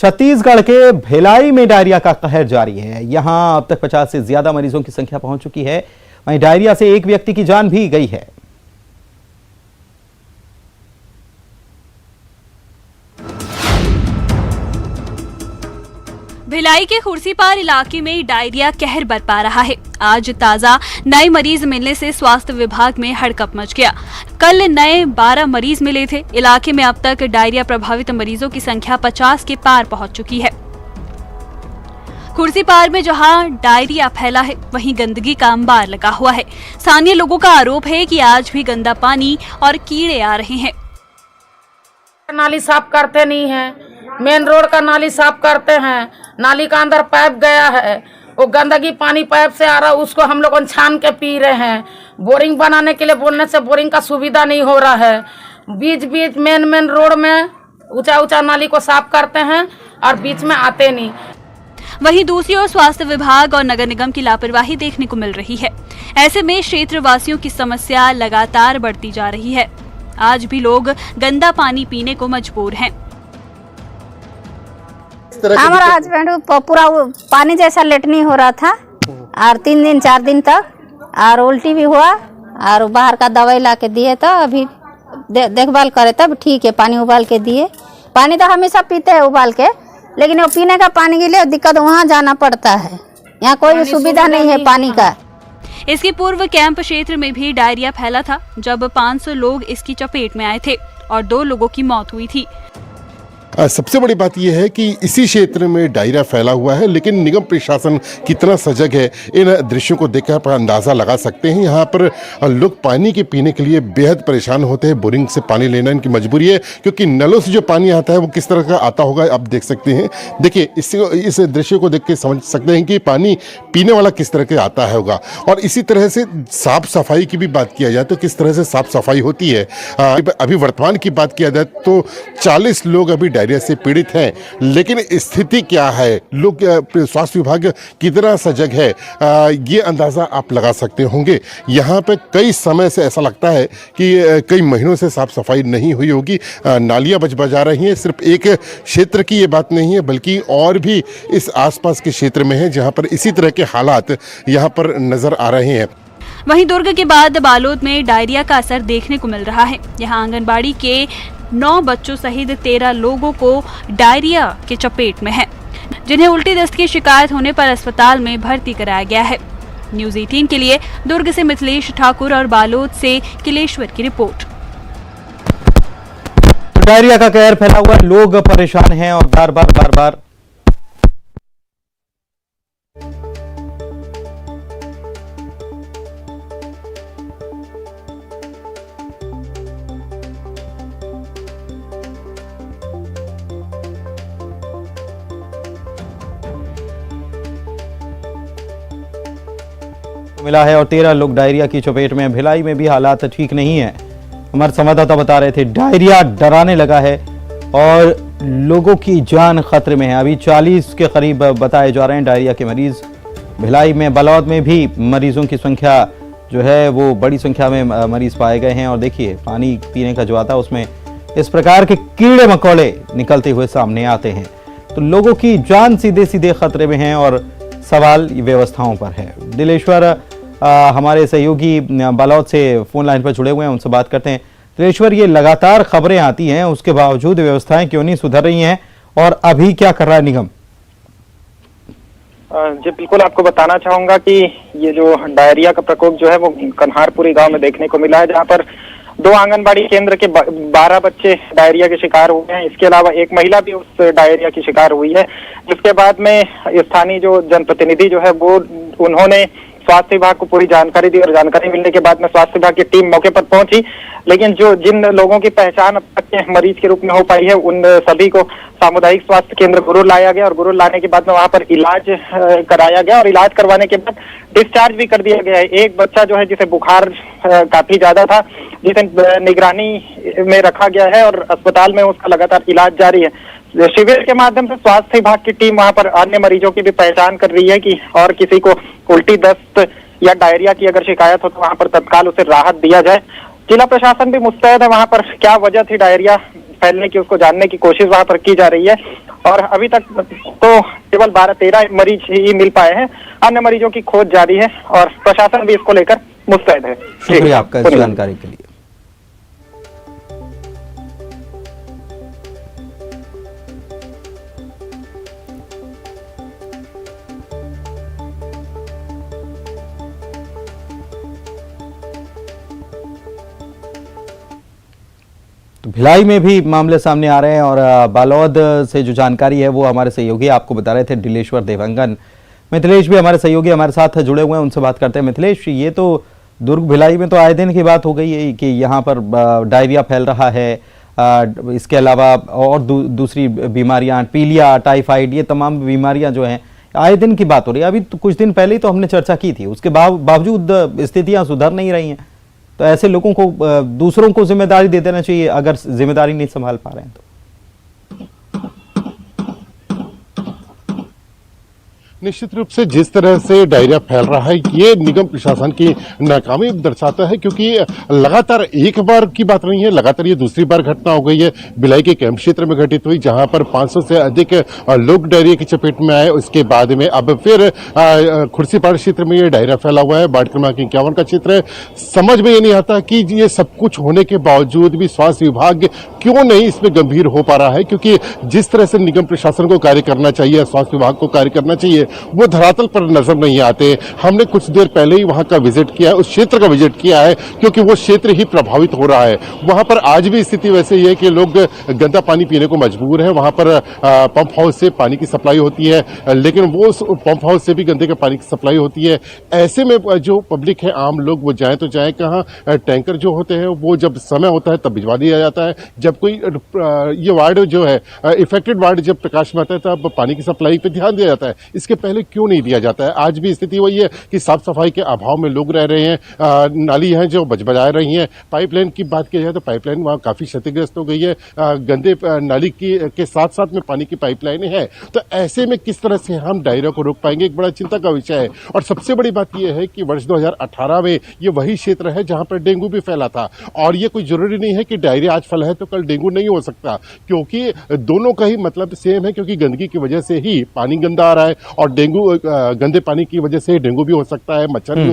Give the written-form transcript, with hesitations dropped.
छत्तीसगढ़ के भिलाई में डायरिया का कहर जारी है। यहां अब तक 50 से ज्यादा मरीजों की संख्या पहुंच चुकी है। वहीं डायरिया से एक व्यक्ति की जान भी गई है। भिलाई के खुर्सीपार इलाके में डायरिया कहर बरपा रहा है। आज ताजा नए मरीज मिलने से स्वास्थ्य विभाग में हड़कंप मच गया। कल नए 12 मरीज मिले थे। इलाके में अब तक डायरिया प्रभावित मरीजों की संख्या 50 के पार पहुंच चुकी है। खुर्सीपार में जहां डायरिया फैला है, वहीं गंदगी का अंबार लगा हुआ है। स्थानीय लोगों का आरोप है कि आज भी गंदा पानी और कीड़े आ रहे हैं। नाली साफ करते नहीं है, मेन रोड का नाली साफ करते हैं, नाली का अंदर पाइप गया है, वो गंदगी पानी पाइप से आ रहा है, उसको हम लोग छान के पी रहे हैं। बोरिंग बनाने के लिए बोलने से बोरिंग का सुविधा नहीं हो रहा है। बीच बीच मेन रोड में ऊंचा नाली को साफ करते हैं और बीच में आते नहीं। वहीं दूसरी ओर स्वास्थ्य विभाग और नगर निगम की लापरवाही देखने को मिल रही है। ऐसे में क्षेत्रवासियों की समस्या लगातार बढ़ती जा रही है। आज भी लोग गंदा पानी पीने को मजबूर हैं। हमारा हस्बैंड पूरा पानी जैसा लेटनी हो रहा था और 3 दिन 4 दिन तक और उल्टी भी हुआ और बाहर का दवाई ला के दिए तो अभी देखभाल करे तब ठीक है। पानी उबाल के दिए। पानी तो हमेशा पीते हैं उबाल के, लेकिन वो पीने का पानी के लिए दिक्कत वहाँ जाना पड़ता है। यहाँ कोई सुविधा नहीं है पानी का। इसके पूर्व कैंप क्षेत्र में भी डायरिया फैला था, जब 500 लोग इसकी चपेट में आए थे और 2 लोगों की मौत हुई थी। सबसे बड़ी बात यह है कि इसी क्षेत्र में डायरिया फैला हुआ है, लेकिन निगम प्रशासन कितना सजग है इन दृश्यों को देखकर आप अंदाज़ा लगा सकते हैं। यहाँ पर लोग पानी के पीने के लिए बेहद परेशान होते हैं। बोरिंग से पानी लेना इनकी मजबूरी है, क्योंकि नलों से जो पानी आता है वो किस तरह का आता होगा आप देख सकते हैं। देखिए, इस दृश्य को देख के समझ सकते हैं कि पानी पीने वाला किस तरह का आता है होगा। और इसी तरह से साफ सफाई की भी बात किया जाए तो किस तरह से साफ सफाई होती है। अभी वर्तमान की बात किया जाए तो 40 लोग अभी डायरिया से पीड़ित हैं, लेकिन स्थिति क्या है, लोग स्वास्थ्य विभाग कितना सजग है, ये अंदाजा आप लगा सकते होंगे। यहाँ पे कई समय से ऐसा लगता है कि कई महीनों से साफ सफाई नहीं हुई होगी। नालियाँ बजा रही हैं। सिर्फ एक क्षेत्र की ये बात नहीं है, बल्कि और भी इस आसपास के क्षेत्र में है जहाँ पर इसी तरह के हालात यहाँ पर नजर आ रहे हैं। वहीं दुर्ग के बाद बालोद में डायरिया का असर देखने को मिल रहा है। यहाँ आंगनबाड़ी के 9 बच्चों सहित 13 लोगों को डायरिया के चपेट में है, जिन्हें उल्टी दस्त की शिकायत होने पर अस्पताल में भर्ती कराया गया है। न्यूज़ 18 के लिए दुर्ग से मिथिलेश ठाकुर और बालोद से किलेश्वर की रिपोर्ट। डायरिया का कहर फैला हुआ, लोग परेशान हैं और बार बार मिला है और 13 लोग डायरिया की चपेट में। भिलाई में भी हालात ठीक नहीं है। हमारे संवाददाता बता रहे थे डायरिया डराने लगा है और लोगों की जान खतरे में है। अभी 40 के करीब बताए जा रहे हैं डायरिया के मरीज। भिलाई में, बालोद में भी मरीजों की संख्या जो है वो बड़ी संख्या में मरीज पाए गए हैं। और देखिए, पानी पीने का जो आता है उसमें इस प्रकार के कीड़े मकोड़े निकलते हुए सामने आते हैं। तो लोगों की जान सीधे खतरे में है और सवाल व्यवस्थाओं पर है। दिलेश्वर हमारे सहयोगी बालोद से फोन लाइन पर जुड़े हुए हैं, उनसे बात करते हैं। दिलेश्वर, ये लगातार खबरें आती हैं, उसके बावजूद व्यवस्थाएं क्यों नहीं सुधर रही हैं और अभी क्या कर रहा है निगम? जी बिल्कुल, आपको बताना चाहूंगा कि ये जो डायरिया का प्रकोप जो है वो कन्हारपुरी गांव में देखने को मिला है, जहां पर 2 आंगनबाड़ी केंद्र के 12 बच्चे डायरिया के शिकार हुए हैं। इसके अलावा एक महिला भी उस डायरिया की शिकार हुई है। जिसके बाद में स्थानीय जो जनप्रतिनिधि जो है वो उन्होंने स्वास्थ्य विभाग को पूरी जानकारी दी और जानकारी मिलने के बाद में स्वास्थ्य विभाग की टीम मौके पर पहुंची। लेकिन जिन लोगों की पहचान अब तक के मरीज के रूप में हो पाई है, उन सभी को सामुदायिक स्वास्थ्य केंद्र गुरुर लाया गया और गुरुर लाने के बाद में वहां पर इलाज कराया गया और इलाज करवाने के बाद डिस्चार्ज भी कर दिया गया है। एक बच्चा जो है जिसे बुखार काफी ज्यादा था, जिसे निगरानी में रखा गया है और अस्पताल में उसका लगातार इलाज जारी है। शिविर के माध्यम से स्वास्थ्य विभाग की टीम वहां पर अन्य मरीजों की भी पहचान कर रही है कि और किसी को उल्टी दस्त या डायरिया की अगर शिकायत हो तो वहां पर तत्काल उसे राहत दिया जाए। जिला प्रशासन भी मुस्तैद है वहां पर क्या वजह थी डायरिया फैलने की, उसको जानने की कोशिश वहां पर की जा रही है। और अभी तक तो केवल 12-13 मरीज ही मिल पाए हैं, अन्य मरीजों की खोज जारी है और प्रशासन भी इसको लेकर मुस्तैद है। शुक्रिया आपका इस जानकारी के लिए। तो भिलाई में भी मामले सामने आ रहे हैं और बालोद से जो जानकारी है वो हमारे सहयोगी आपको बता रहे थे, डिलेश्वर देवंगन। मिथिलेश भी हमारे सहयोगी हमारे साथ जुड़े हुए हैं, उनसे बात करते हैं। मिथिलेश, ये तो दुर्ग भिलाई में तो आए दिन की बात हो गई है कि यहाँ पर डायरिया फैल रहा है, इसके अलावा और दूसरी बीमारियां, पीलिया, टाइफाइड, ये तमाम बीमारियां जो हैं आए दिन की बात हो रही है। अभी तो कुछ दिन पहले ही तो हमने चर्चा की थी, उसके बावजूद स्थितियां सुधर नहीं रही हैं। तो ऐसे लोगों को दूसरों को जिम्मेदारी दे देना चाहिए अगर जिम्मेदारी नहीं संभाल पा रहे हैं तो। निश्चित रूप से जिस तरह से डायरिया फैल रहा है ये निगम प्रशासन की नाकामी दर्शाता है, क्योंकि लगातार एक बार की बात नहीं है, लगातार ये दूसरी बार घटना हो गई है। भिलाई के कैंप क्षेत्र में घटित हुई, जहां पर 500 से अधिक लोग डायरिया की चपेट में आए। उसके बाद में अब फिर खुर्सीपाड़ क्षेत्र में ये डायरिया फैला हुआ है, वार्ड क्रमांक 51 का क्षेत्र है। समझ में ये नहीं आता कि ये सब कुछ होने के बावजूद भी स्वास्थ्य विभाग क्यों नहीं इसमें गंभीर हो पा रहा है, क्योंकि जिस तरह से निगम प्रशासन को कार्य करना चाहिए, स्वास्थ्य विभाग को कार्य करना चाहिए, वो धरातल पर नजर नहीं आते। हमने कुछ देर पहले ही वहां का विजिट किया है, उस क्षेत्र का विजिट किया है, क्योंकि वो क्षेत्र ही प्रभावित हो रहा है। वहां पर आज भी स्थिति वैसे ही है कि लोग गंदा पानी पीने को मजबूर हैं। वहां पर पंप हाउस से पानी की सप्लाई होती है, लेकिन वो पंप हाउस से भी गंदे के पानी की सप्लाई होती है। ऐसे में जो पब्लिक है, आम लोग, वो जाए तो जाए कहाँ। टैंकर जो होते हैं वो जब समय होता है तब भिजवा दिया जाता है। जब कोई ये वार्ड जो है इफेक्टेड वार्ड जब प्रकाश में आता है तब पानी की सप्लाई पे ध्यान दिया जाता है, इसके पहले क्यों नहीं दिया जाता है। आज भी स्थिति वही है कि साफ सफाई के अभाव में लोग रह रहे हैं। नाली है जो बजबजा रही हैं। पाइपलाइन की बात की जाए तो पाइपलाइन वहाँ काफी क्षतिग्रस्त हो गई है। गंदे नाली के साथ साथ में पानी की पाइपलाइनें हैं। तो ऐसे में किस तरह से हम डायरिया को रोक पाएंगे, एक बड़ा चिंता का विषय है। और सबसे बड़ी बात यह है कि वर्ष 2018 में ये वही क्षेत्र है जहां पर डेंगू भी फैला था। और ये कोई जरूरी नहीं है कि डायरिया आज फैला है तो कल डेंगू नहीं हो सकता, क्योंकि दोनों का ही मतलब सेम है, क्योंकि गंदगी की वजह से ही पानी गंदा आ रहा है और डेंगू, गंदे पानी की वजह से डेंगू भी हो सकता है, मच्छर भी